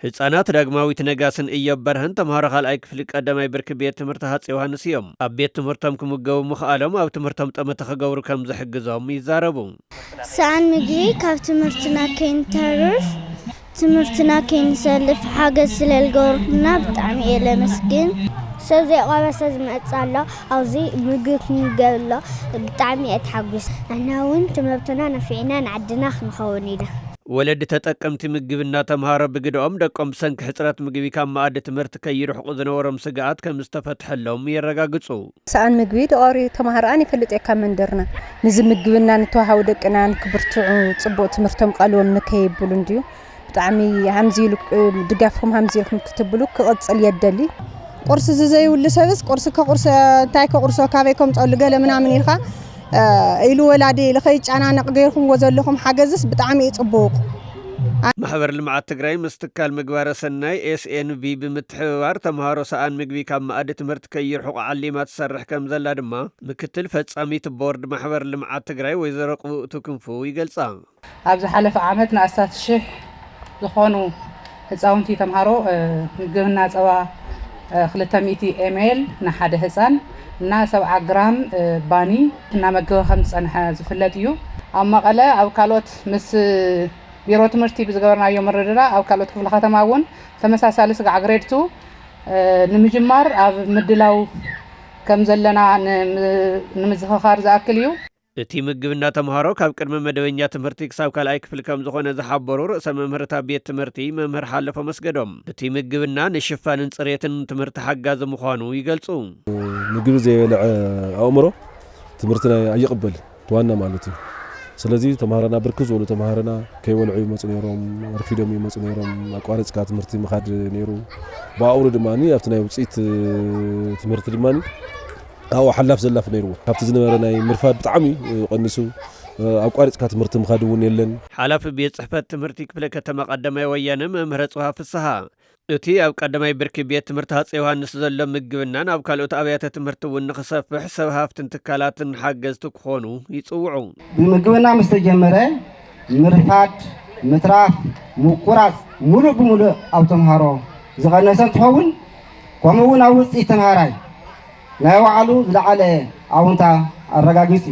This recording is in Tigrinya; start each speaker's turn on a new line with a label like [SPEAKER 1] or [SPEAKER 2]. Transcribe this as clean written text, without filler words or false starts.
[SPEAKER 1] ህፃናት ዳግማዊት ነጋስን እየበርህን ተምሃሮ ካልኣይ ክፍሊ ቀዳማይ ብርኪ ቤት ትምህርቲ ሃፄ ዮሃንስ እዮም ኣብ ቤት ትምህርቶም ክምገቡ ምኽኣሎም ኣብ ትምህርቶም ጠመተ ክገብሩ ከም ዝሕግዞም ይዛረቡ
[SPEAKER 2] ሰዓን ምግቢ ካብ ትምህርትና ከይንተርፍ ትምህርትና ከይንሰልፍ ሓገዝ ስለልገበሩና ብጣዕሚ እየ ለመስግን ሰብ ዘይቆረሰ ዝመጽ ኣሎ ኣብዚ ምግቢ ክንገብሎ ብጣዕሚ እየ ተሓጒስ ኣና እውን ትምህርትና ነፊዕና ንዓድና ክንኸውን ኢና
[SPEAKER 1] ወለድ ተጠቀምቲ ምግብና ተምሃሮ ብግድኦም ደቆም ሰንኪ ሕፅረት ምግቢ ካብ ማኣዲ ትምህርቲ ከይርሕቁ ዝነበሮም ስግኣት ከም ዝተፈትሐሎም የረጋግጹ
[SPEAKER 3] ሰዓን ምግቢ ደቆሪ ተምሃሮን ይፈልጥ እካ መንደርና ንዚ ምግብና ንተዋሃቡ ደቅና ንክብርትዑ ጽቡቕ ትምህርቶም ቃልዎም ንከይብሉ እንድዩ ብጣዕሚ ሃምዚሉ ድጋፍኩም ሃምዚልኩም ክትብሉ ክቕጽል የደሊ ቁርሲ ዘይብሉ ሰብስ ቁርሲ ከቁርሲ እንታይ ከቁርሶ ካበይኩም ጸሉ ገለ ምናምን ኢልካ ኢሉ ወላዲ ለኸይጫናነቕ ገይርኩም ወዘለኩም ሓገዝስ ብጣዕሚ ይጽቡቕ
[SPEAKER 1] ማሕበር ልምዓት ትግራይ ምስትካል ምግባረ ሰናይ SNV ብምትሕብባር ተምሃሮ ሰዓን ምግቢ ካብ ማኣዲ ትምህርቲ ከይርሕቁ ዓሊማ ትሰርሕ ከም ዘላ ድማ ምክትል ፈጻሚት ቦርድ ማሕበር ልምዓት ትግራይ ወይዘሮ ቅብኡቱ ክንፉ ይገልጻ
[SPEAKER 4] ኣብዚ ሓለፈ ዓመት ንኣስታት ሽሕ ዝኾኑ ህፃውንቲ ተምሃሮ ምግብና ጸባ 200 ml ንሓደ ህፃን እና 7 ግራም ባኒ እና መገበ ከም ጸንሐ ዝፍለጥ እዩ ኣብ መቐለ ኣብ ካልኦት ምስ ቢሮ ትምህርቲ ብዝገበርናዮ መረዳዳ ኣብ ካልኦት ክፍለ ከተማ እውን ተመሳሳሊ ስጋዕ ግሬድ 2 ንምጅማር ኣብ ምድላው ከም ዘለና ንምዝኽኻር ዝኣክል እዩ
[SPEAKER 1] እቲ ምግብና ተምሃሮ ካብ ቅድመ መደበኛ ትምህርቲ ክሳብ ካልኣይ ክፍሊ ከም ዝኾነ ዝሓበሩ ርእሰ መምህርታ ቤት ትምህርቲ መምህር ሓለፈ መስገዶም እቲ ምግብና ንሽፋንን ጽሬትን ትምህርቲ ሓጋዚ ምዃኑ ይገልጹ
[SPEAKER 5] ምግብ ዘይበልዐ ኣእምሮ ትምህርትና ኣይቕበል ዋና ማለት እዩ ስለዚ ተምሃረና ብርክ ዝበሉ ተምሃረና ከይበልዑ ይመፁ ነይሮም ረፊዶም ይመፁ ነይሮም ኣቋሪፅካ ትምህርቲ ምኻድ ነይሩ ብኣውሩ ድማኒ ኣብቲ ናይ ውፅኢት ትምህርቲ ድማኒ ኣው ሓላፍ ዘላፍ ነይሩ ካብቲ ዝነበረ ናይ ምርፋድ ብጣዕሚ ቀኒሱ ኣቋሪፅካ ትምህርቲ ምኻድ እውን የለን
[SPEAKER 1] ሓላፊ ቤት ጽሕፈት ትምህርቲ ክፍለ ከተማ ቀዳማይ ወያነ መምህር ጽሃ ፍስሓ እቲ ኣብ ቀዳማይ ብርኪ ቤት ትምህርቲ ሃፄ ዮሃንስ ዘሎ ምግብና ናብ ካልኦት ኣብያተ ትምህርቲ እውን ንኽሰፍሕ ሰብ ሃፍትን ትካላትን ሓገዝቲ ክኾኑ ይጽውዑ
[SPEAKER 6] ብምግብና ምስ ተጀመረ ምርፋድ ምትራፍ ምቁራጽ ሙሉእ ብሙሉእ ኣብ ተምሃሮ ዝቐነሰ እንትኸውን ከምኡውን ኣብ ውፅኢት ተምሃራይ ናይ ባዕሉ ዝለዓለ ኣወንታ ኣረጋጊጹ